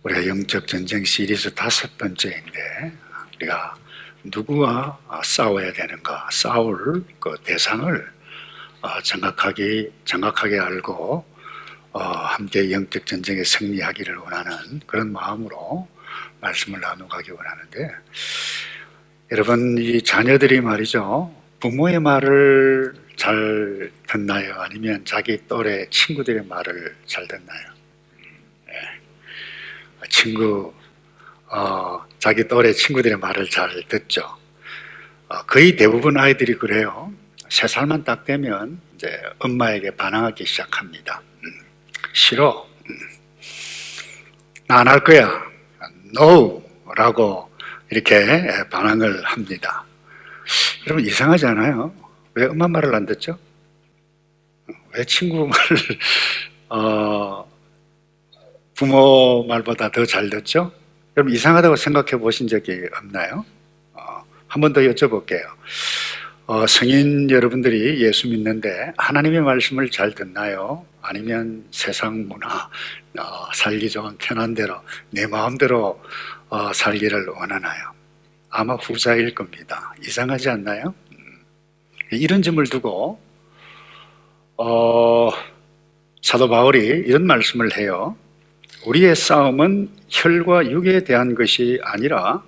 우리가 영적 전쟁 시리즈 5번째인데 우리가 누구와 싸워야 되는가, 싸울 그 대상을 정확하게 알고 함께 영적 전쟁에 승리하기를 원하는 그런 마음으로 말씀을 나누가기 원하는데, 여러분, 이 자녀들이 말이죠, 부모의 말을 잘 듣나요? 아니면 자기 또래 친구들의 말을 잘 듣나요? 자기 또래 친구들의 말을 잘 듣죠. 거의 대부분 아이들이 그래요. 3살만 딱 되면 이제 엄마에게 반항하기 시작합니다. 싫어. 나 안 할 거야. No! 라고 이렇게 반항을 합니다. 여러분, 이상하지 않아요? 왜 엄마 말을 안 듣죠? 왜 친구 말을 부모 말보다 더 잘 듣죠? 여러분, 이상하다고 생각해 보신 적이 없나요? 한 번 더 여쭤볼게요. 성인 여러분들이 예수 믿는데 하나님의 말씀을 잘 듣나요? 아니면 세상 문화, 살기 좋은 편한 대로 내 마음대로 살기를 원하나요? 아마 후자일 겁니다. 이상하지 않나요? 이런 점을 두고 사도 바울이 이런 말씀을 해요. 우리의 싸움은 혈과 육에 대한 것이 아니라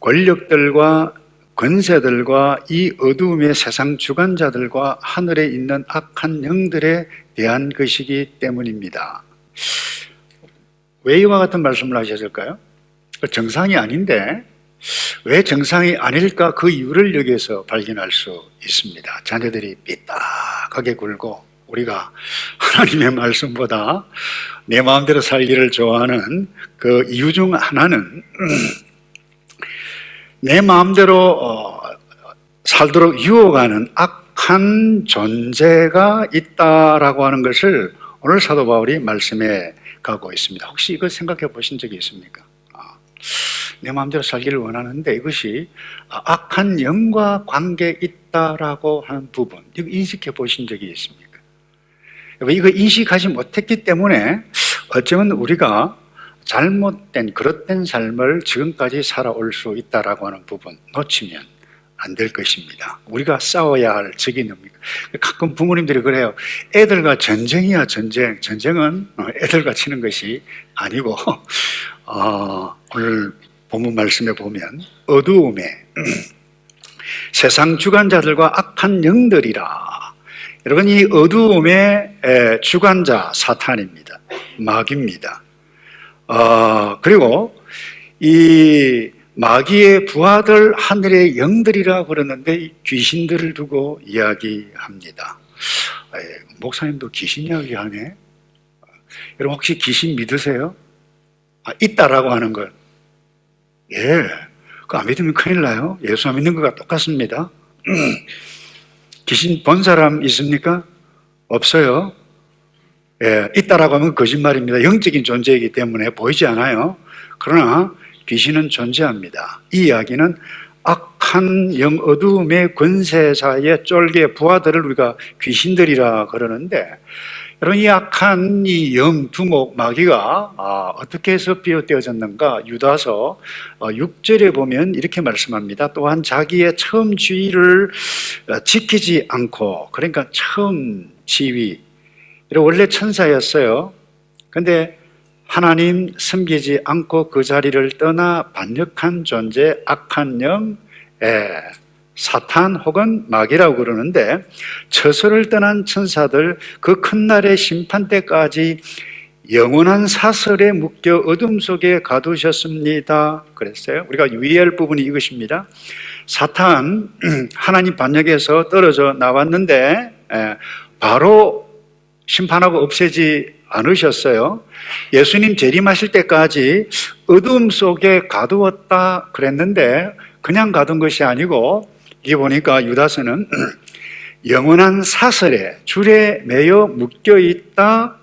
권력들과 권세들과 이 어두움의 세상 주관자들과 하늘에 있는 악한 영들에 대한 것이기 때문입니다. 왜 이와 같은 말씀을 하셨을까요? 정상이 아닌데 왜 정상이 아닐까? 그 이유를 여기에서 발견할 수 있습니다. 자녀들이 삐딱하게 굴고 우리가 하나님의 말씀보다 내 마음대로 살기를 좋아하는 그 이유 중 하나는 내 마음대로 살도록 유혹하는 악한 존재가 있다라고 하는 것을 오늘 사도 바울이 말씀해 가고 있습니다. 혹시 이거 생각해 보신 적이 있습니까? 내 마음대로 살기를 원하는데 이것이 악한 영과 관계 있다라고 하는 부분, 이거 인식해 보신 적이 있습니까? 이거 인식하지 못했기 때문에 어쩌면 우리가 잘못된, 그릇된 삶을 지금까지 살아올 수 있다라고 하는 부분 놓치면 안 될 것입니다. 우리가 싸워야 할 적이 뭡니까? 가끔 부모님들이 그래요. 애들과 전쟁이야, 전쟁. 전쟁은 애들과 치는 것이 아니고 오늘 본문 말씀에 보면 어두움에 세상 주관자들과 악한 영들이라. 여러분, 이 어두움의 주관자 사탄입니다. 마귀입니다. 그리고 이 마귀의 부하들 하늘의 영들이라 그러는데 이 귀신들을 두고 이야기합니다. 목사님도 귀신 이야기하네. 여러분, 혹시 귀신 믿으세요? 있다라고 하는 걸. 예, 그거 안 믿으면 큰일 나요. 예수 안 믿는 것과 똑같습니다. 귀신 본 사람 있습니까? 없어요. 예, 있다라고 하면 거짓말입니다. 영적인 존재이기 때문에 보이지 않아요. 그러나 귀신은 존재합니다. 이 이야기는 악한 영 어두움의 권세자의 쫄개 부하들을 우리가 귀신들이라 그러는데, 여러분, 이 악한 이 영 두목 마귀가 어떻게 해서 비롯되어졌는가? 유다서 6절에 보면 이렇게 말씀합니다. 또한 자기의 처음 지위를 지키지 않고, 그러니까 처음 지위, 원래 천사였어요. 근데 하나님 섬기지 않고 그 자리를 떠나 반역한 존재, 악한 영, 사탄 혹은 마귀라고 그러는데, 처소를 떠난 천사들 그 큰 날의 심판 때까지 영원한 사설에 묶여 어둠 속에 가두셨습니다. 그랬어요. 우리가 유의할 부분이 이것입니다. 사탄, 하나님 반역에서 떨어져 나왔는데 바로 심판하고 없애지 않으셨어요. 예수님 재림하실 때까지 어둠 속에 가두었다 그랬는데 그냥 가둔 것이 아니고, 이게 보니까 유다서는 영원한 사슬에 줄에 매여 묶여있다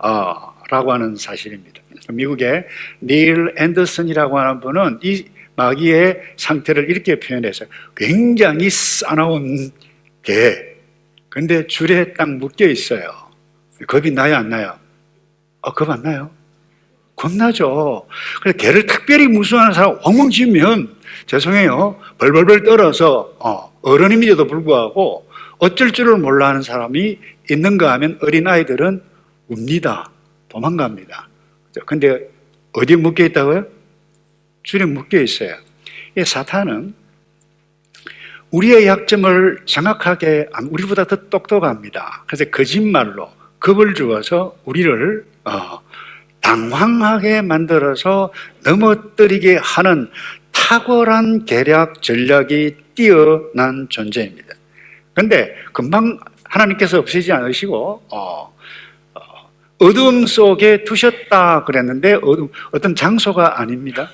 라고 하는 사실입니다. 미국의 닐 앤더슨이라고 하는 분은 이 마귀의 상태를 이렇게 표현했어요. 굉장히 싸나운 개, 근데 줄에 딱 묶여 있어요. 겁이 나요, 안 나요? 겁 안 나요? 겁나죠. 그래서 개를 특별히 무서워하는 사람 엉엉 짖으면 죄송해요. 벌벌벌 떨어서 어른임에도 불구하고 어쩔 줄을 몰라 하는 사람이 있는가 하면 어린아이들은 웁니다. 도망갑니다. 근데 어디에 묶여 있다고요? 줄에 묶여 있어요. 이 사탄은 우리의 약점을 정확하게, 우리보다 더 똑똑합니다. 그래서 거짓말로 겁을 주어서 우리를 당황하게 만들어서 넘어뜨리게 하는 탁월한 계략 전략이 뛰어난 존재입니다. 그런데 금방 하나님께서 없애지 않으시고 어둠 속에 두셨다 그랬는데 어떤 장소가 아닙니다.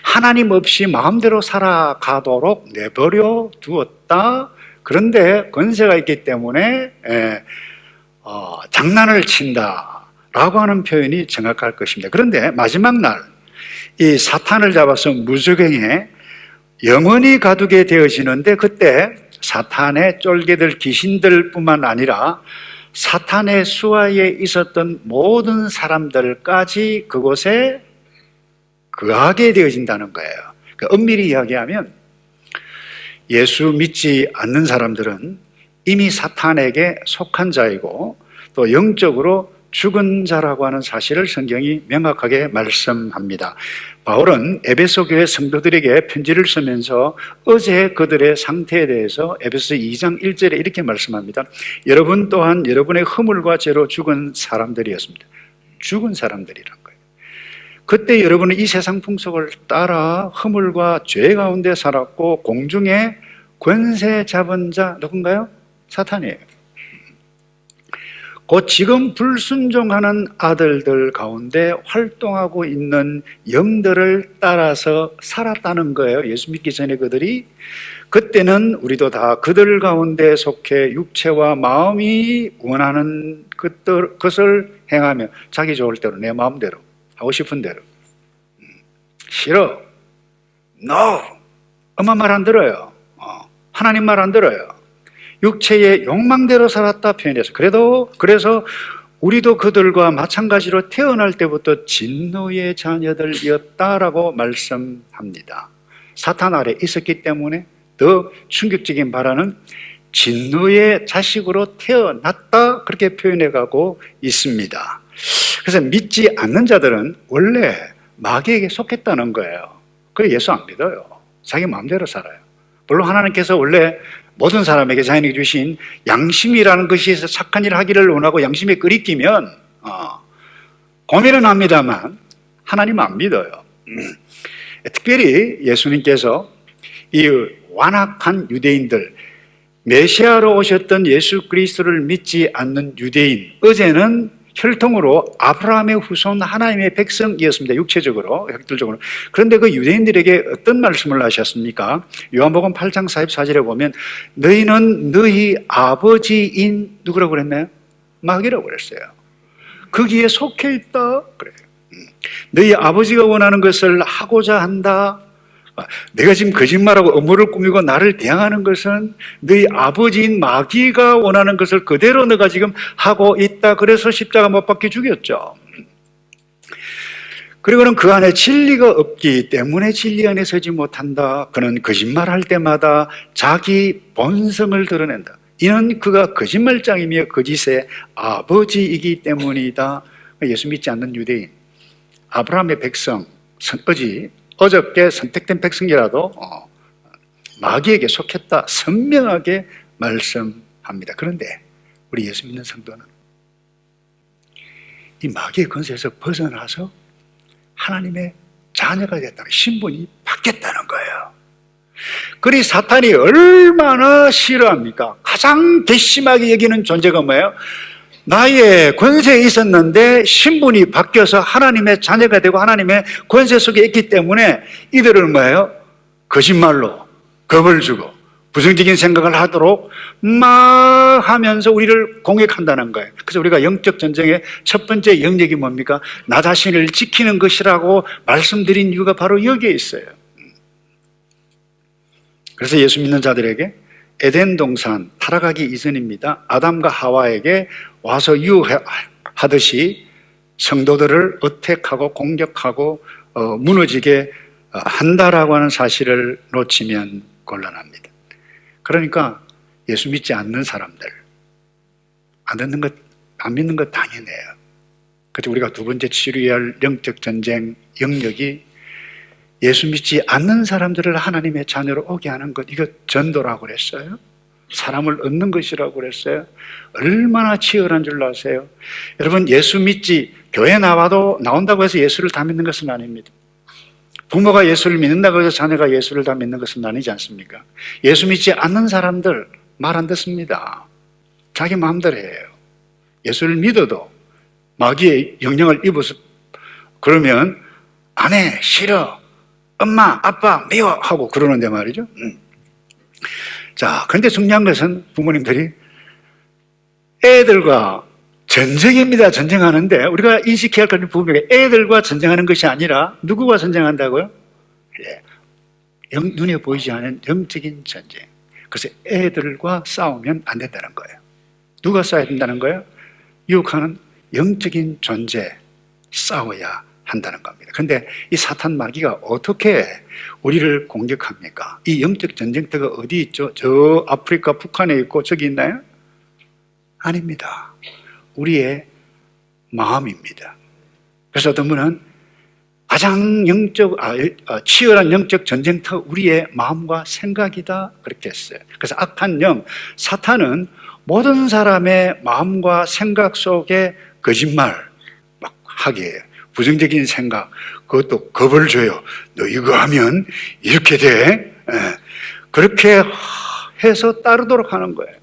하나님 없이 마음대로 살아가도록 내버려 두었다. 그런데 권세가 있기 때문에 장난을 친다라고 하는 표현이 정확할 것입니다. 그런데 마지막 날 이 사탄을 잡아서 무저갱에 영원히 가두게 되어지는데, 그때 사탄의 쫄개들, 귀신들뿐만 아니라 사탄의 수하에 있었던 모든 사람들까지 그곳에 거하게 되어진다는 거예요. 그러니까 엄밀히 이야기하면 예수 믿지 않는 사람들은 이미 사탄에게 속한 자이고 또 영적으로 죽은 자라고 하는 사실을 성경이 명확하게 말씀합니다. 바울은 에베소 교회 성도들에게 편지를 쓰면서 어제 그들의 상태에 대해서 에베소 2장 1절에 이렇게 말씀합니다. 여러분 또한 여러분의 허물과 죄로 죽은 사람들이었습니다. 죽은 사람들이란 거예요. 그때 여러분은 이 세상 풍속을 따라 허물과 죄 가운데 살았고 공중에 권세 잡은 자 누군가요? 사탄이에요. 곧 지금 불순종하는 아들들 가운데 활동하고 있는 영들을 따라서 살았다는 거예요. 예수 믿기 전에 그들이. 그때는 우리도 다 그들 가운데 속해 육체와 마음이 원하는 것을 행하며 자기 좋을 대로 내 마음대로 하고 싶은 대로. 싫어. No. 엄마 말 안 들어요. 하나님 말 안 들어요. 육체의 욕망대로 살았다 표현해서 그래서 우리도 그들과 마찬가지로 태어날 때부터 진노의 자녀들이었다라고 말씀합니다. 사탄 아래 있었기 때문에 더 충격적인 발언은 진노의 자식으로 태어났다 그렇게 표현해가고 있습니다. 그래서 믿지 않는 자들은 원래 마귀에게 속했다는 거예요. 그래서 예수 안 믿어요. 자기 마음대로 살아요. 물론 하나님께서 원래 모든 사람에게 자연에게 주신 양심이라는 것이 있어 착한 일을 하기를 원하고 양심에 끄리끼면 고민은 합니다만 하나님 안 믿어요. 특별히 예수님께서 이 완악한 유대인들, 메시아로 오셨던 예수 그리스도를 믿지 않는 유대인, 어제는 혈통으로 아브라함의 후손 하나님의 백성이었습니다. 육체적으로, 혈통적으로. 그런데 그 유대인들에게 어떤 말씀을 하셨습니까? 요한복음 8장 44절에 보면 너희는 너희 아버지인 누구라고 그랬나요? 마귀라고 그랬어요. 거기에 속해 있다 그래요. 너희 아버지가 원하는 것을 하고자 한다. 내가 지금 거짓말하고 음모를 꾸미고 나를 대항하는 것은 너희 아버지인 마귀가 원하는 것을 그대로 너가 지금 하고 있다. 그래서 십자가 못 박혀 죽였죠. 그리고는 그 안에 진리가 없기 때문에 진리 안에 서지 못한다. 그는 거짓말할 때마다 자기 본성을 드러낸다. 이는 그가 거짓말장이며 거짓의 아버지이기 때문이다. 예수 믿지 않는 유대인, 아브라함의 백성, 어저께 선택된 백성이라도 마귀에게 속했다 선명하게 말씀합니다. 그런데 우리 예수 믿는 성도는 이 마귀의 권세에서 벗어나서 하나님의 자녀가 됐다는 신분이 바뀌었다는 거예요. 그리 사탄이 얼마나 싫어합니까? 가장 괘씸하게 여기는 존재가 뭐예요? 나의 권세에 있었는데 신분이 바뀌어서 하나님의 자녀가 되고 하나님의 권세 속에 있기 때문에 이들을 뭐예요? 거짓말로 겁을 주고 부정적인 생각을 하도록 막 하면서 우리를 공격한다는 거예요. 그래서 우리가 영적 전쟁의 첫 번째 영역이 뭡니까? 나 자신을 지키는 것이라고 말씀드린 이유가 바로 여기에 있어요. 그래서 예수 믿는 자들에게 에덴 동산 타락하기 이전입니다. 아담과 하와에게 와서 유혹하듯이 성도들을 어택하고 공격하고 무너지게 한다라고 하는 사실을 놓치면 곤란합니다. 그러니까 예수 믿지 않는 사람들, 안 믿는 것 당연해요. 그래서 우리가 두 번째 치료해야 할 영적 전쟁 영역이 예수 믿지 않는 사람들을 하나님의 자녀로 오게 하는 것, 이거 전도라고 그랬어요. 사람을 얻는 것이라고 그랬어요. 얼마나 치열한 줄 아세요? 여러분, 예수 믿지, 교회 나온다고 해서 예수를 다 믿는 것은 아닙니다. 부모가 예수를 믿는다고 해서 자녀가 예수를 다 믿는 것은 아니지 않습니까? 예수 믿지 않는 사람들 말 안 듣습니다. 자기 마음대로 해요. 예수를 믿어도 마귀의 영향을 입어서 그러면 안 해, 싫어, 엄마, 아빠 미워 하고 그러는데 말이죠. 자, 그런데 중요한 것은 부모님들이 애들과 전쟁입니다. 전쟁하는데 우리가 인식해야 할 것은 부모님이 애들과 전쟁하는 것이 아니라 누구와 전쟁한다고요? 눈에 보이지 않는 영적인 전쟁. 그래서 애들과 싸우면 안 된다는 거예요. 누가 싸워야 된다는 거예요? 유혹하는 영적인 존재, 싸워야 한다는 겁니다. 그런데 이 사탄 마귀가 어떻게 우리를 공격합니까? 이 영적 전쟁터가 어디 있죠? 저 아프리카 북한에 있고 저기 있나요? 아닙니다. 우리의 마음입니다. 그래서 어떤 분은 가장 치열한 영적 전쟁터 우리의 마음과 생각이다 그렇게 했어요. 그래서 악한 영, 사탄은 모든 사람의 마음과 생각 속에 거짓말 막 하게 해요. 부정적인 생각, 그것도 겁을 줘요. 너 이거 하면 이렇게 돼. 그렇게 해서 따르도록 하는 거예요.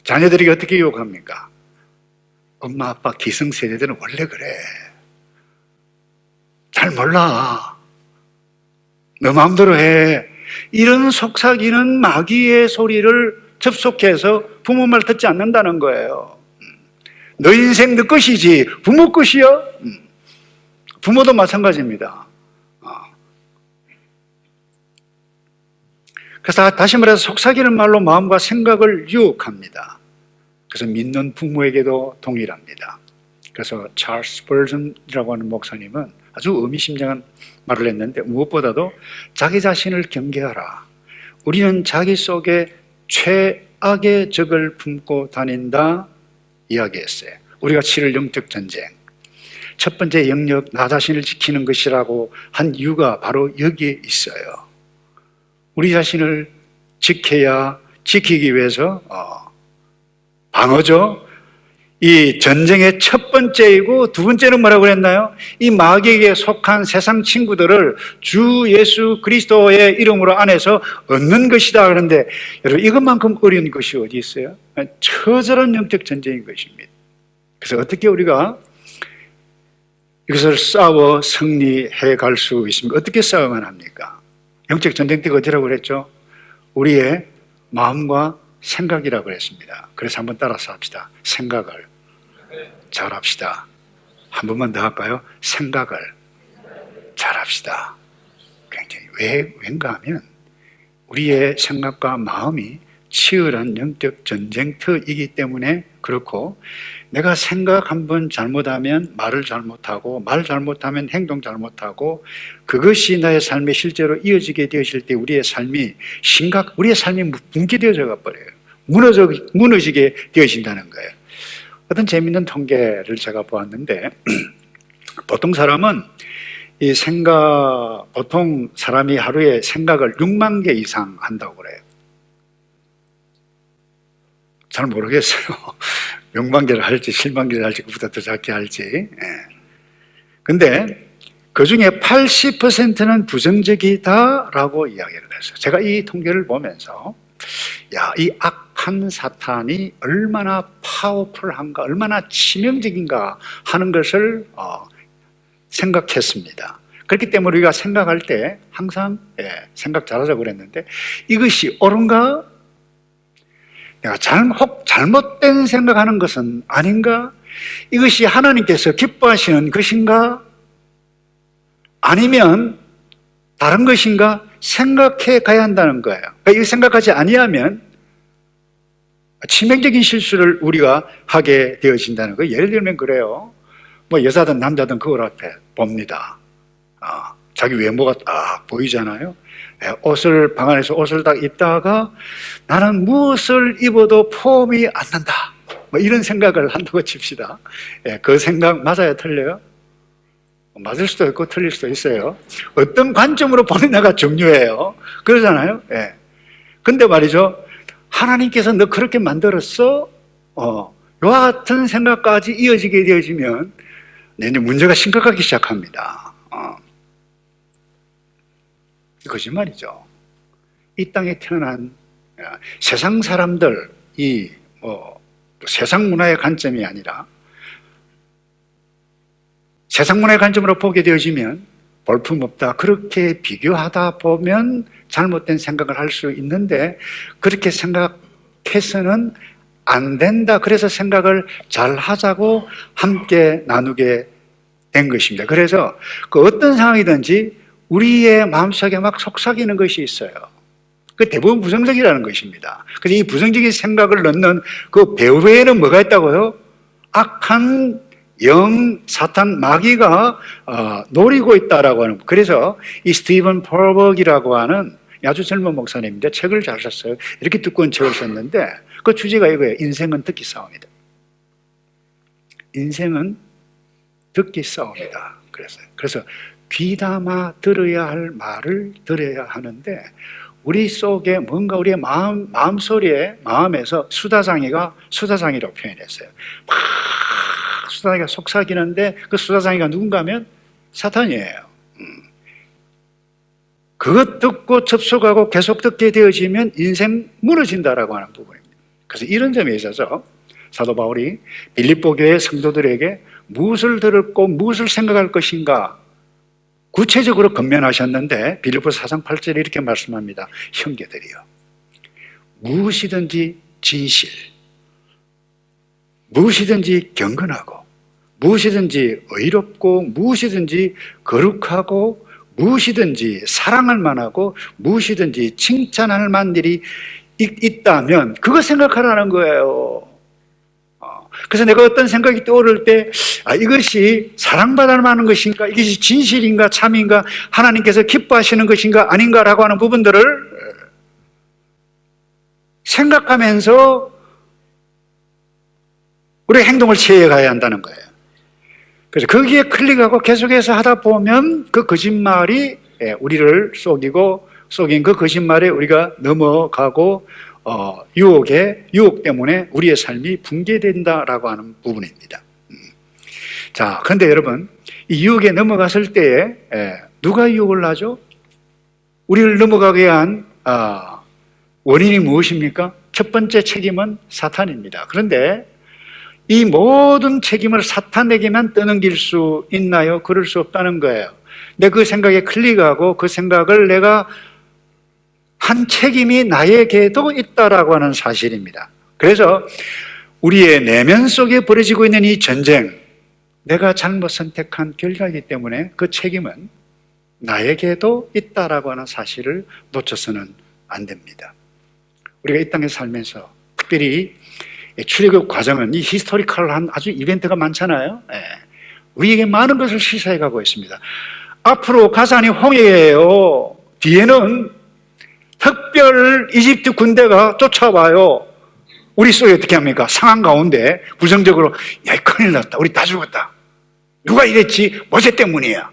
자녀들에게 어떻게 유혹합니까? 엄마, 아빠 기성세대들은 원래 그래. 잘 몰라. 너 마음대로 해. 이런 속삭이는 마귀의 소리를 접속해서 부모 말 듣지 않는다는 거예요. 너 인생 너 것이지 부모 것이요? 부모도 마찬가지입니다. 그래서 다시 말해서 속삭이는 말로 마음과 생각을 유혹합니다. 그래서 믿는 부모에게도 동일합니다. 그래서 찰스 버전이라고 하는 목사님은 아주 의미심장한 말을 했는데, 무엇보다도 자기 자신을 경계하라. 우리는 자기 속에 최악의 적을 품고 다닌다 이야기했어요. 우리가 치를 영적 전쟁, 첫 번째 영역, 나 자신을 지키는 것이라고 한 이유가 바로 여기에 있어요. 우리 자신을 지키기 위해서 방어죠. 이 전쟁의 첫 번째이고 두 번째는 뭐라고 그랬나요? 이 마귀에게 속한 세상 친구들을 주 예수 그리스도의 이름으로 안에서 얻는 것이다. 그런데 여러분, 이것만큼 어려운 것이 어디 있어요? 처절한 영적 전쟁인 것입니다. 그래서 어떻게 우리가 이것을 싸워 승리해 갈 수 있습니까? 어떻게 싸워만 합니까? 영적 전쟁터가 어디라고 그랬죠? 우리의 마음과 생각이라고 그랬습니다. 그래서 한번 따라서 합시다. 생각을 잘합시다. 한 번만 더 할까요? 생각을 잘합시다. 굉장히 왠가 하면 우리의 생각과 마음이 치열한 영적 전쟁터이기 때문에 그렇고, 내가 생각 한번 잘못하면 말을 잘못하고, 말 잘못하면 행동 잘못하고, 그것이 나의 삶에 실제로 이어지게 되었을 때 우리의 삶이 붕괴되어져 버려요. 무너지게 되어진다는 거예요. 어떤 재미있는 통계를 제가 보았는데, 보통 사람이 하루에 생각을 6만 개 이상 한다고 그래요. 잘 모르겠어요. 6만 개를 할지 7만 개를 할지 그보다 더 작게 할지. 근데 그 중에 80%는 부정적이다라고 이야기를 했어요. 제가 이 통계를 보면서 이 악한 사탄이 얼마나 파워풀한가, 얼마나 치명적인가 하는 것을 생각했습니다. 그렇기 때문에 우리가 생각할 때 항상 생각 잘하자고 그랬는데, 이것이 옳은가? 내가 잘못된 생각하는 것은 아닌가? 이것이 하나님께서 기뻐하시는 것인가? 아니면 다른 것인가? 생각해 가야 한다는 거예요. 이 생각하지 아니하면 치명적인 실수를 우리가 하게 되어진다는 거예요. 예를 들면 그래요. 뭐 여자든 남자든 그걸 앞에 봅니다. 자기 외모가 딱 보이잖아요. 방 안에서 옷을 딱 입다가 나는 무엇을 입어도 폼이 안 난다. 뭐 이런 생각을 한다고 칩시다. 그 생각 맞아요, 틀려요? 맞을 수도 있고 틀릴 수도 있어요. 어떤 관점으로 보느냐가 중요해요. 그러잖아요. 근데 말이죠. 하나님께서 너 그렇게 만들었어? 이와 같은 생각까지 이어지게 되어지면 이제 문제가 심각하기 시작합니다. 거짓말이죠. 이 땅에 태어난 세상 사람들이 세상 문화의 관점이 아니라 세상 문화의 관점으로 보게 되어지면 볼품없다. 그렇게 비교하다 보면 잘못된 생각을 할 수 있는데 그렇게 생각해서는 안 된다. 그래서 생각을 잘 하자고 함께 나누게 된 것입니다. 그래서 그 어떤 상황이든지 우리의 마음속에 막 속삭이는 것이 있어요. 그 대부분 부정적이라는 것입니다. 그래서 이 부정적인 생각을 넣는 그 배후에는 뭐가 있다고요? 악한 영, 사탄, 마귀가 노리고 있다라고 하는. 그래서 이 스티븐 펄벅이라고 하는 아주 젊은 목사님인데 책을 잘 썼어요. 이렇게 두꺼운 책을 썼는데 그 주제가 이거예요. 인생은 듣기 싸움이다. 인생은 듣기 싸움이다. 그래서 귀담아 들어야 할 말을 들어야 하는데 우리 속에 뭔가 우리의 마음소리에 마음에서 수다장이라고 표현했어요. 막 수다장이가 속삭이는데 그 수다장이가 누군가 하면 사탄이에요. 그것 듣고 접속하고 계속 듣게 되어지면 인생 무너진다라고 하는 부분입니다. 그래서 이런 점에 있어서 사도 바울이 빌립보 교회 성도들에게 무엇을 들었고 무엇을 생각할 것인가 구체적으로 권면하셨는데 빌립보서 4장 8절에 이렇게 말씀합니다. 형제들이여, 무엇이든지 진실, 무엇이든지 경건하고 무엇이든지 의롭고 무엇이든지 거룩하고 무엇이든지 사랑할 만하고 무엇이든지 칭찬할 만한 일이 있다면 그거 생각하라는 거예요. 그래서 내가 어떤 생각이 떠오를 때 이것이 사랑받을 만한 것인가, 이것이 진실인가 참인가, 하나님께서 기뻐하시는 것인가 아닌가라고 하는 부분들을 생각하면서 우리의 행동을 취해가야 한다는 거예요. 그래서 거기에 클릭하고 계속해서 하다 보면 그 거짓말이 우리를 속인 그 거짓말에 우리가 넘어가고 유혹 때문에 우리의 삶이 붕괴된다라고 하는 부분입니다. 자, 그런데 여러분, 이 유혹에 넘어갔을 때에 누가 유혹을 하죠? 우리를 넘어가게 한 원인이 무엇입니까? 첫 번째 책임은 사탄입니다. 그런데 이 모든 책임을 사탄에게만 떠넘길 수 있나요? 그럴 수 없다는 거예요. 내 그 생각에 클릭하고 그 생각을 내가 한 책임이 나에게도 있다라고 하는 사실입니다. 그래서 우리의 내면 속에 벌어지고 있는 이 전쟁, 내가 잘못 선택한 결과이기 때문에 그 책임은 나에게도 있다라고 하는 사실을 놓쳐서는 안 됩니다. 우리가 이 땅에 살면서 특별히 출애굽 과정은 이 히스토리컬한 아주 이벤트가 많잖아요. 우리에게 많은 것을 시사해 가고 있습니다. 앞으로 가산이 홍해예요. 뒤에는 특별 이집트 군대가 쫓아와요. 우리 속에 어떻게 합니까? 상황 가운데 부정적으로 큰일 났다. 우리 다 죽었다. 누가 이랬지? 모세 때문이야.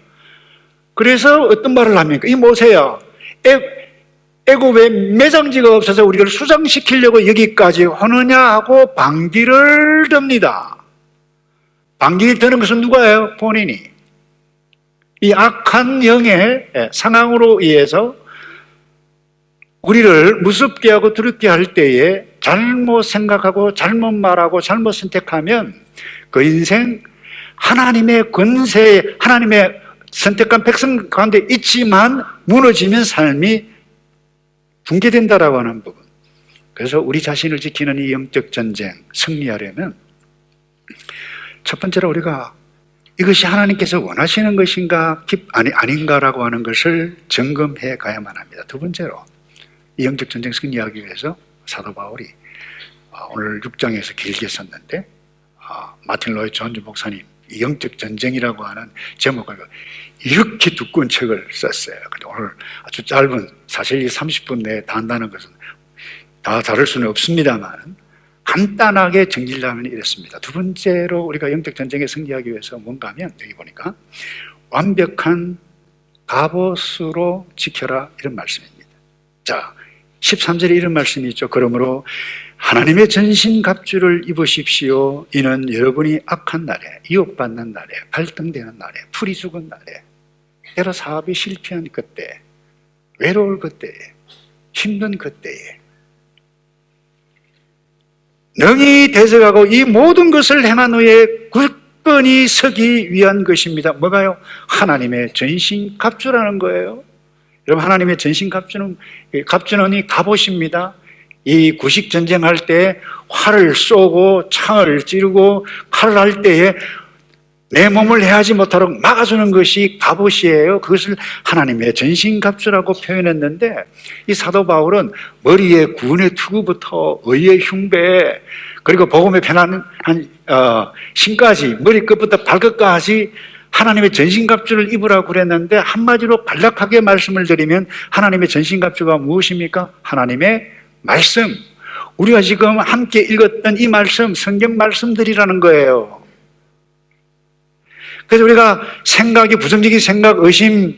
그래서 어떤 말을 합니까? 이 모세야, 애굽에 매장지가 없어서 우리를 수장시키려고 여기까지 오느냐 하고 반기를 듭니다. 반기를 드는 것은 누가예요? 본인이. 이 악한 영의 상황으로 의해서 우리를 무섭게 하고 두렵게 할 때에 잘못 생각하고 잘못 말하고 잘못 선택하면 그 인생 하나님의 권세, 하나님의 선택한 백성 가운데 있지만 무너지면 삶이 붕괴된다라고 하는 부분. 그래서 우리 자신을 지키는 이 영적 전쟁 승리하려면 첫 번째로 우리가 이것이 하나님께서 원하시는 것인가 아닌가라고 하는 것을 점검해 가야만 합니다. 두 번째로 이 영적 전쟁 승리하기 위해서 사도 바울이 오늘 6장에서 길게 썼는데 마틴 로이드 존즈 목사님 영적 전쟁이라고 하는 제목을 이렇게 두꺼운 책을 썼어요. 근데 오늘 아주 짧은, 사실 이 30분 내에 다 한다는 것은 다 다룰 수는 없습니다만 간단하게 정리를 하면 이렇습니다. 두 번째로 우리가 영적 전쟁에 승리하기 위해서 뭔가 하면 여기 보니까 완벽한 갑옷으로 지켜라, 이런 말씀입니다. 자, 13절에 이런 말씀이 있죠. 그러므로 하나님의 전신갑주를 입으십시오. 이는 여러분이 악한 날에, 유혹받는 날에, 갈등되는 날에, 풀이 죽은 날에, 때로 사업이 실패한 그때, 외로울 그때에, 힘든 그때에 능히 대적하고 이 모든 것을 행한 후에 굳건히 서기 위한 것입니다. 뭐가요? 하나님의 전신갑주라는 거예요. 여러분, 하나님의 전신갑주는 이 갑옷입니다. 이 구식전쟁할 때 활을 쏘고 창을 찌르고 칼을 할 때에 내 몸을 해하지 못하도록 막아주는 것이 갑옷이에요. 그것을 하나님의 전신갑주라고 표현했는데, 이 사도 바울은 머리에 구원의 투구부터 의의 흉배, 그리고 복음의 편안한 신까지, 머리끝부터 발끝까지 하나님의 전신갑주를 입으라고 그랬는데, 한마디로 간략하게 말씀을 드리면 하나님의 전신갑주가 무엇입니까? 하나님의 말씀. 우리가 지금 함께 읽었던 이 말씀, 성경 말씀들이라는 거예요. 그래서 우리가 생각이, 부정적인 생각, 의심하는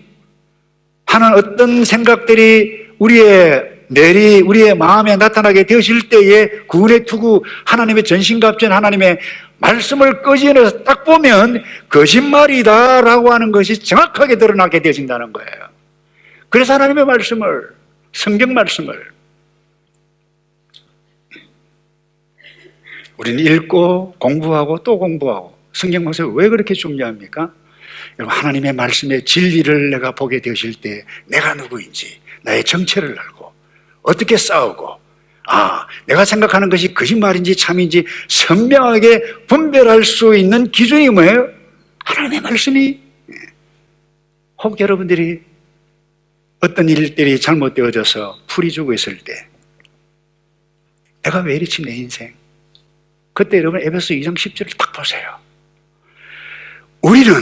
어떤 생각들이 우리의 마음에 나타나게 되어질 때에 구원의 투구, 하나님의 전신갑주, 하나님의 말씀을 끄집어내서 딱 보면 거짓말이다라고 하는 것이 정확하게 드러나게 되어진다는 거예요. 그래서 하나님의 말씀을, 성경 말씀을 우리는 읽고 공부하고 또 공부하고, 성경 말씀이 왜 그렇게 중요합니까? 여러분, 하나님의 말씀의 진리를 내가 보게 되실 때 내가 누구인지, 나의 정체를 알고 어떻게 싸우고, 내가 생각하는 것이 거짓말인지 참인지 선명하게 분별할 수 있는 기준이 뭐예요? 하나님의 말씀이. 혹 여러분들이 어떤 일들이 잘못되어져서 풀이 죽어 있을 때, 내가 왜 이렇지 내 인생? 그때 여러분 에베소 2장 10절을 딱 보세요. 우리는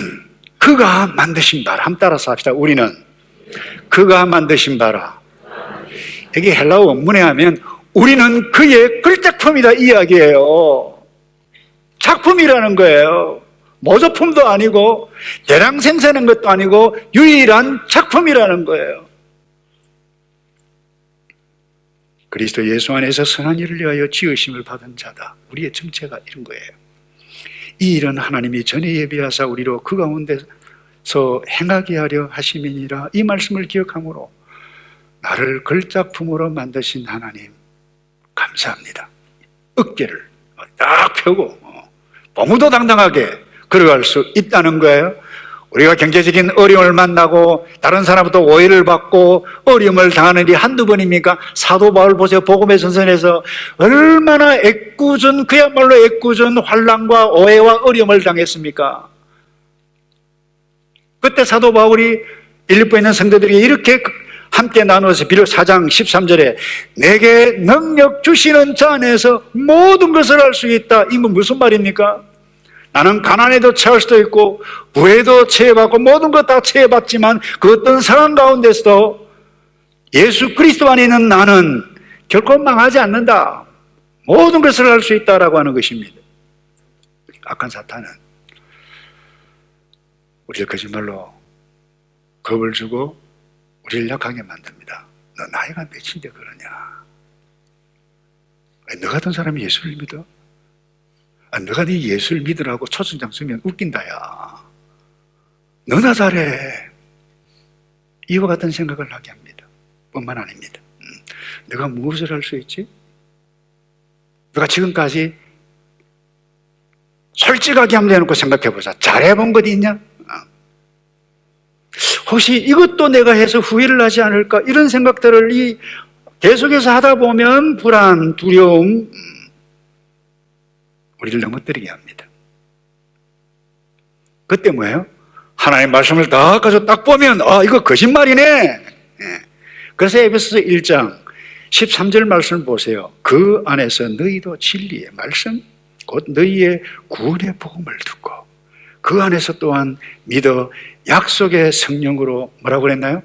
그가 만드신 바라. 한번 따라서 합시다. 우리는 그가 만드신 바라. 여기 헬라어 원문에 하면 우리는 그의 글작품이다 이 이야기예요. 작품이라는 거예요. 모조품도 아니고 대량 생산한 것도 아니고 유일한 작품이라는 거예요. 그리스도 예수 안에서 선한 일을 위하여 지으심을 받은 자다. 우리의 정체가 이런 거예요. 이 일은 하나님이 전에 예비하사 우리로 그 가운데서 행하게 하려 하심이니라. 이 말씀을 기억함으로 나를 걸작품으로 만드신 하나님 감사합니다. 어깨를 딱 펴고 너무도 당당하게 걸어갈 수 있다는 거예요. 우리가 경제적인 어려움을 만나고 다른 사람부터 오해를 받고 어려움을 당하는 일이 한두 번입니까? 사도 바울 보세요. 복음의 전선에서 얼마나 애꿎은, 그야말로 애꿎은 환난과 오해와 어려움을 당했습니까? 그때 사도 바울이 빌립보에 있는 성도들에게 이렇게 함께 나누어서 비록 4장 13절에 내게 능력 주시는 자 안에서 모든 것을 할 수 있다. 이건 무슨 말입니까? 나는 가난에도 처할 수도 있고 부에도 처해받고 모든 것 다 처해봤지만 그 어떤 상황 가운데서도 예수 그리스도 안에 있는 나는 결코 망하지 않는다. 모든 것을 할 수 있다라고 하는 것입니다. 악한 사탄은 우리를 거짓말로 겁을 주고 우리를 약하게 만듭니다. 너 나이가 몇인데 그러냐? 너 같은 사람이 예수를 믿어? 너가 네 예수를 믿으라고 초청장 쓰면 웃긴다 야. 너나 잘해. 이와 같은 생각을 하게 합니다. 뿐만 아닙니다. 너가 무엇을 할 수 있지? 너가 지금까지 솔직하게 한번 내놓고 생각해보자. 잘해본 것 있냐? 혹시 이것도 내가 해서 후회를 하지 않을까? 이런 생각들을 계속해서 하다 보면 불안, 두려움, 우리를 넘어뜨리게 합니다. 그때 뭐예요? 하나님의 말씀을 다 가지고 딱 보면 이거 거짓말이네. 그래서 에베소서 1장 13절 말씀을 보세요. 그 안에서 너희도 진리의 말씀 곧 너희의 구원의 복음을 듣고 그 안에서 또한 믿어 약속의 성령으로 뭐라고 그랬나요?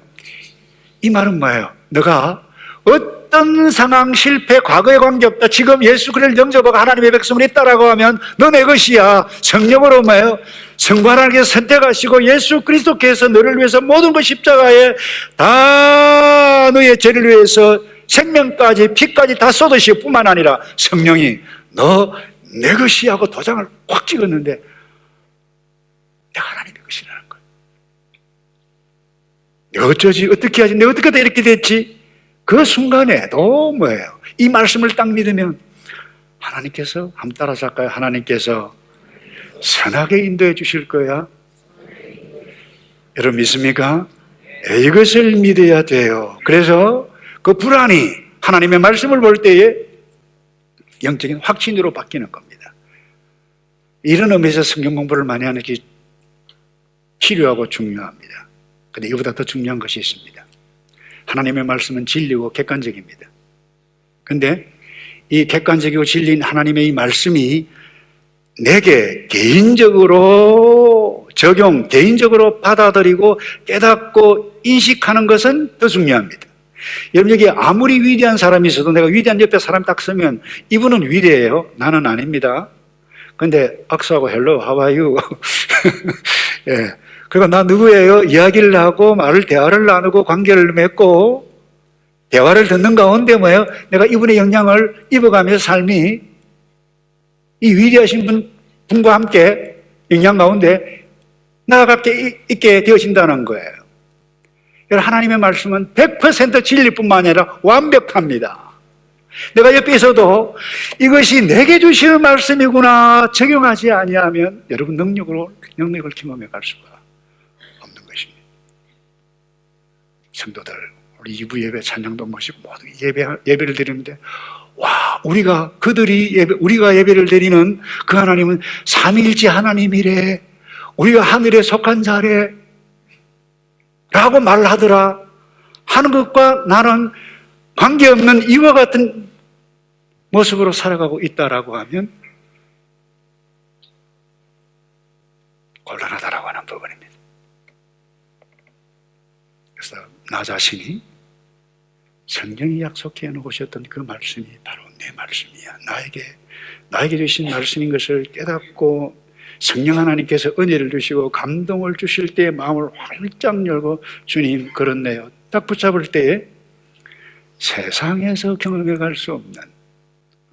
이 말은 뭐예요? 너가 어떤 상황, 실패, 과거에 관계없다. 지금 예수 그리스도를 영접하고 하나님의 백성을 있다라고 하면 너 내 것이야. 성령으로 뭐예요? 성부 하나님께서 선택하시고 예수 그리스도께서 너를 위해서 모든 것 십자가에 다 너의 죄를 위해서 생명까지 피까지 다 쏟으시고 뿐만 아니라 성령이 너 내 것이야 하고 도장을 확 찍었는데 내가 하나님의 것이라는 거예요. 내가 어쩌지? 어떻게 하지? 내가 어떻게 하다 이렇게 됐지? 그 순간에도 뭐예요? 이 말씀을 딱 믿으면 하나님께서 한번 따라서 할까요? 하나님께서 선하게 인도해 주실 거야. 여러분 믿습니까? 이것을 믿어야 돼요. 그래서 그 불안이 하나님의 말씀을 볼 때에 영적인 확신으로 바뀌는 겁니다. 이런 의미에서 성경 공부를 많이 하는 게 필요하고 중요합니다. 그런데 이보다 더 중요한 것이 있습니다. 하나님의 말씀은 진리고 객관적입니다. 그런데 이 객관적이고 진리인 하나님의 이 말씀이 내게 개인적으로 적용, 개인적으로 받아들이고 깨닫고 인식하는 것은 더 중요합니다. 여러분 여기 아무리 위대한 사람이 있어도 내가 위대한 옆에 사람 딱 서면 이분은 위대해요. 나는 아닙니다. 근데 악수하고 헬로 하와이유 예. 그리고 나 누구예요? 이야기를 하고 대화를 나누고 관계를 맺고 대화를 듣는 가운데 뭐예요? 내가 이분의 영향을 입어가면서 삶이 이 위대하신 분과 함께 영향 가운데 나아가게 있게 되어진다는 거예요. 하나님의 말씀은 100% 진리뿐만 아니라 완벽합니다. 내가 옆에 있어도 이것이 내게 주시는 말씀이구나 적용하지 아니하면 여러분 능력을 경험해 갈 수가 없는 것입니다. 성도들 우리 2부 예배 찬양도 모시고 모두 예배를 드리는데 와 우리가 예배를 드리는 그 하나님은 삼위일체 하나님이래. 우리가 하늘에 속한 자래 라고 말을 하더라 하는 것과 나는 관계없는 이와 같은 모습으로 살아가고 있다라고 하면 곤란하다라고 하는 부분입니다. 그래서 나 자신이 성경이 약속해 놓으셨던 그 말씀이 바로 내 말씀이야. 나에게 주신 말씀인 것을 깨닫고 성령 하나님께서 은혜를 주시고 감동을 주실 때에 마음을 활짝 열고 주님 그렇네요. 딱 붙잡을 때에 세상에서 경험해 갈 수 없는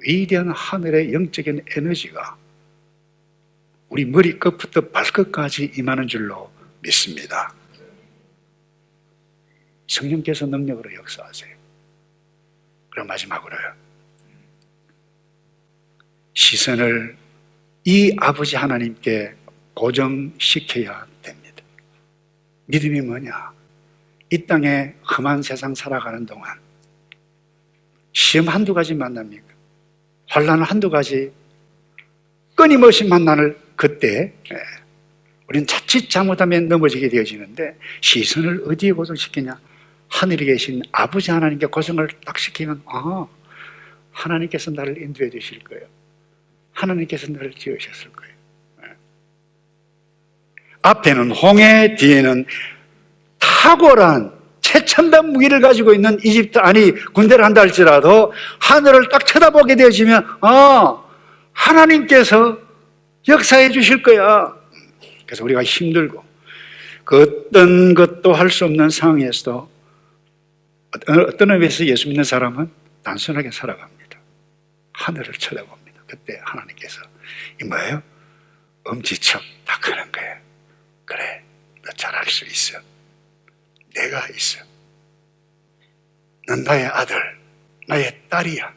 위대한 하늘의 영적인 에너지가 우리 머리끝부터 발끝까지 임하는 줄로 믿습니다. 성령께서 능력으로 역사하세요. 그럼 마지막으로요. 시선을 이 아버지 하나님께 고정시켜야 됩니다. 믿음이 뭐냐? 이 땅에 험한 세상 살아가는 동안 시험 한두 가지 만납니까? 환난 한두 가지 끊임없이 만나는 그때 우리는 자칫 잘못하면 넘어지게 되어지는데 시선을 어디에 고정시키냐? 하늘에 계신 아버지 하나님께 고정을 딱 시키면 하나님께서 나를 인도해 주실 거예요. 하나님께서 나를 지으셨을 거예요. 앞에는 홍해, 뒤에는 탁월한 최첨단 무기를 가지고 있는 군대를 한다 할지라도 하늘을 딱 쳐다보게 되어지면 하나님께서 역사해 주실 거야. 그래서 우리가 힘들고 그 어떤 것도 할 수 없는 상황에서도 어떤 의미에서 예수 믿는 사람은 단순하게 살아갑니다. 하늘을 쳐다봅니다. 그때 하나님께서 이 뭐예요? 엄지척 딱 하는 거예요. 그래, 너 잘할 수 있어. 내가 있어. 넌 나의 아들, 나의 딸이야.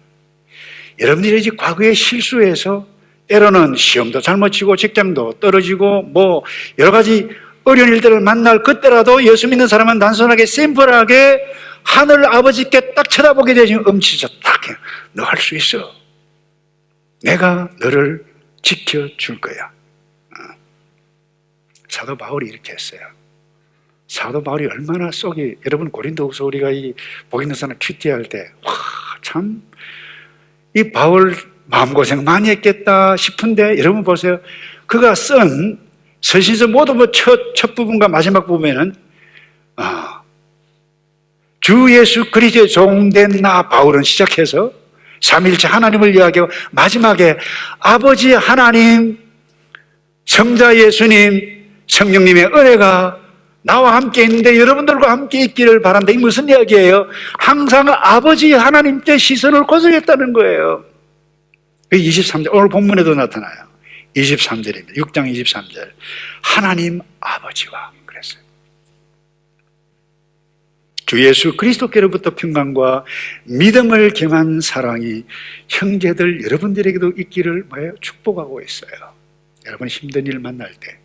여러분들이 이제 과거에 실수해서 때로는 시험도 잘못 치고 직장도 떨어지고 여러 가지 어려운 일들을 만날 그때라도 예수 믿는 사람은 단순하게 심플하게 하늘 아버지께 딱 쳐다보게 되지면 엄지척 딱 해. 너 할 수 있어. 내가 너를 지켜줄 거야. 사도 바울이 이렇게 했어요. 사도 바울이 얼마나 속이, 여러분 고린도후서 우리가 이 복 있는 사람 큐티할 때 참 이 바울 마음고생 많이 했겠다 싶은데 여러분 보세요. 그가 쓴 서신서 모두 첫 부분과 마지막 부분에는 주 예수 그리스도의 종된 나 바울은 시작해서 삼위일체 하나님을 이야기하고 마지막에 아버지 하나님, 성자 예수님, 성령님의 은혜가 나와 함께 있는데 여러분들과 함께 있기를 바란다. 이 무슨 이야기예요? 항상 아버지 하나님께 시선을 고정했다는 거예요. 23절, 오늘 본문에도 나타나요. 23절입니다. 6장 23절. 하나님 아버지와 그랬어요. 주 예수 그리스도께로부터 평강과 믿음을 겸한 사랑이 형제들 여러분들에게도 있기를 축복하고 있어요. 여러분 힘든 일 만날 때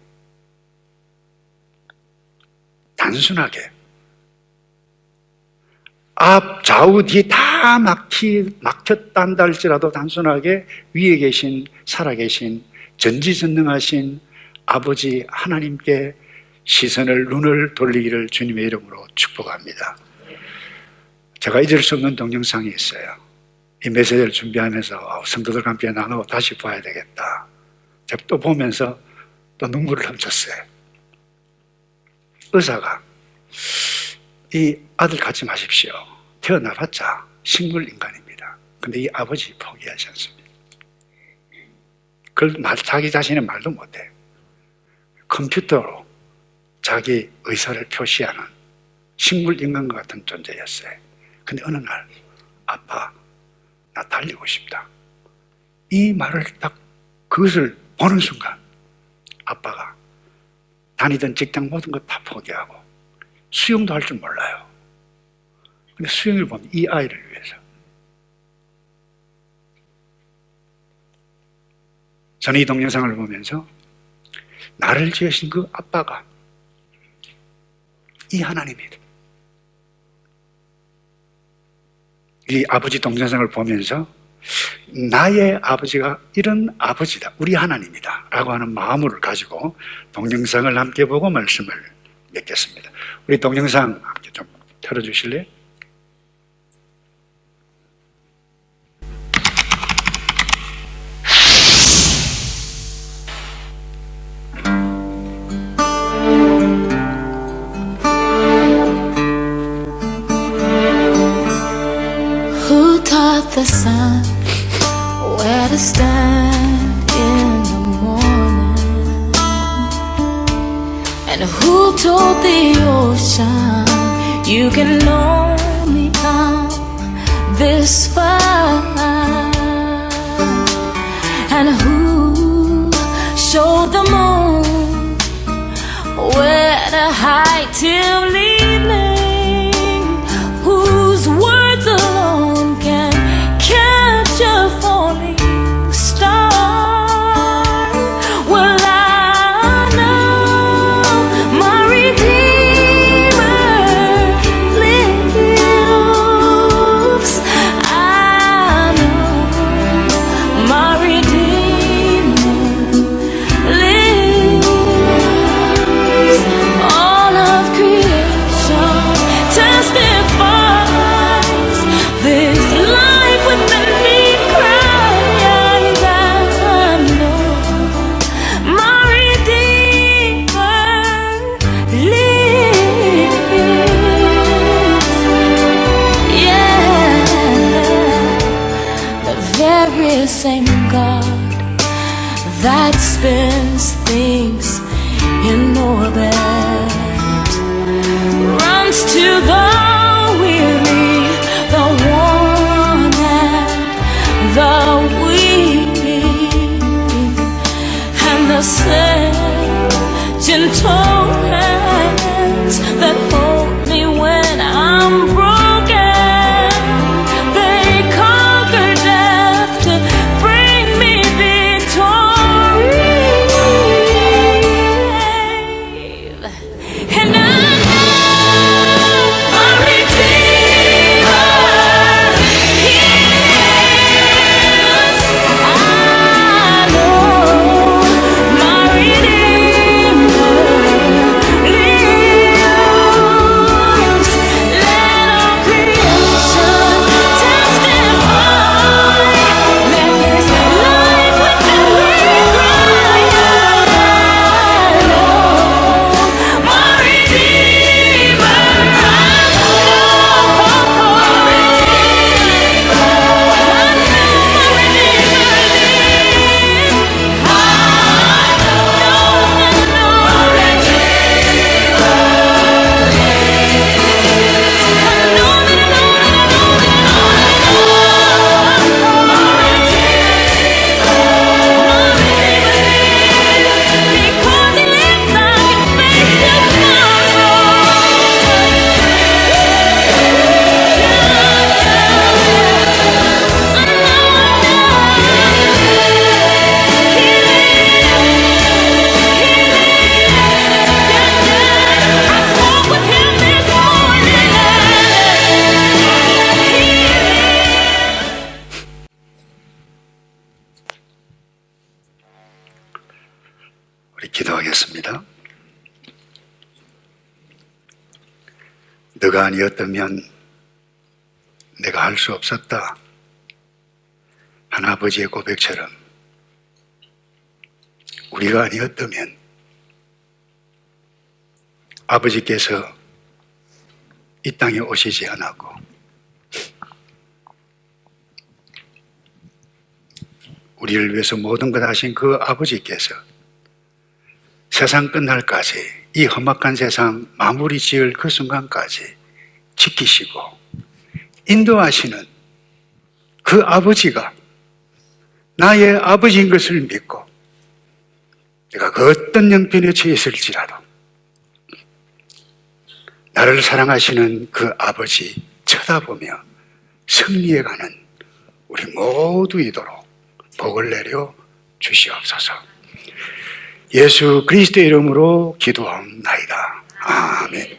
단순하게 앞, 좌우, 뒤 다 막혔단다 할지라도 단순하게 위에 계신 살아계신 전지전능하신 아버지 하나님께 시선을 눈을 돌리기를 주님의 이름으로 축복합니다. 제가 잊을 수 없는 동영상이 있어요. 이 메시지를 준비하면서 성도들과 함께 나누고 다시 봐야 되겠다. 제가 또 보면서 또 눈물을 훔쳤어요. 의사가 이 아들 갖지 마십시오. 태어나봤자 식물인간입니다. 근데 이 아버지 포기하지 않습니다. 그걸 자기 자신의 말도 못해. 컴퓨터로 자기 의사를 표시하는 식물인간과 같은 존재였어요. 근데 어느 날 아빠 나 달리고 싶다. 이 말을 딱 그것을 보는 순간 아빠가 다니던 직장 모든 것 다 포기하고 수영도 할 줄 몰라요. 근데 수영을 보면 이 아이를 위해서 저는 이 동영상을 보면서 나를 지으신 그 아빠가 이 하나님이다. 이 아버지 동영상을 보면서 나의 아버지가 이런 아버지다, 우리 하나님이다 라고 하는 마음을 가지고 동영상을 함께 보고 말씀을 맺겠습니다. 우리 동영상 함께 좀 틀어주실래요? Who taught the sun where to stand in the morning? And who told the ocean you can only come this far? And who showed the moon where to hide till evening? Whose words alone can catch a falling star? Well, I know my Redeemer lives. I know my Redeemer lives. All of creation testifies this life within me cries. I know my Redeemer lives. Yeah, the very same God that spins things in orbit runs to the weary, the worn and the weak, and the same gentle hands that hold me when I'm broken. They conquer death to bring me victory. 너가 아니었다면 내가 할 수 없었다. 한 아버지의 고백처럼 우리가 아니었다면 아버지께서 이 땅에 오시지 않았고 우리를 위해서 모든 것 하신 그 아버지께서 세상 끝날까지 이 험악한 세상 마무리 지을 그 순간까지 지키시고 인도하시는 그 아버지가 나의 아버지인 것을 믿고 내가 그 어떤 형편에 처해 있을지라도 나를 사랑하시는 그 아버지 쳐다보며 승리해가는 우리 모두이도록 복을 내려 주시옵소서. 예수 그리스도의 이름으로 기도하옵나이다. 아멘.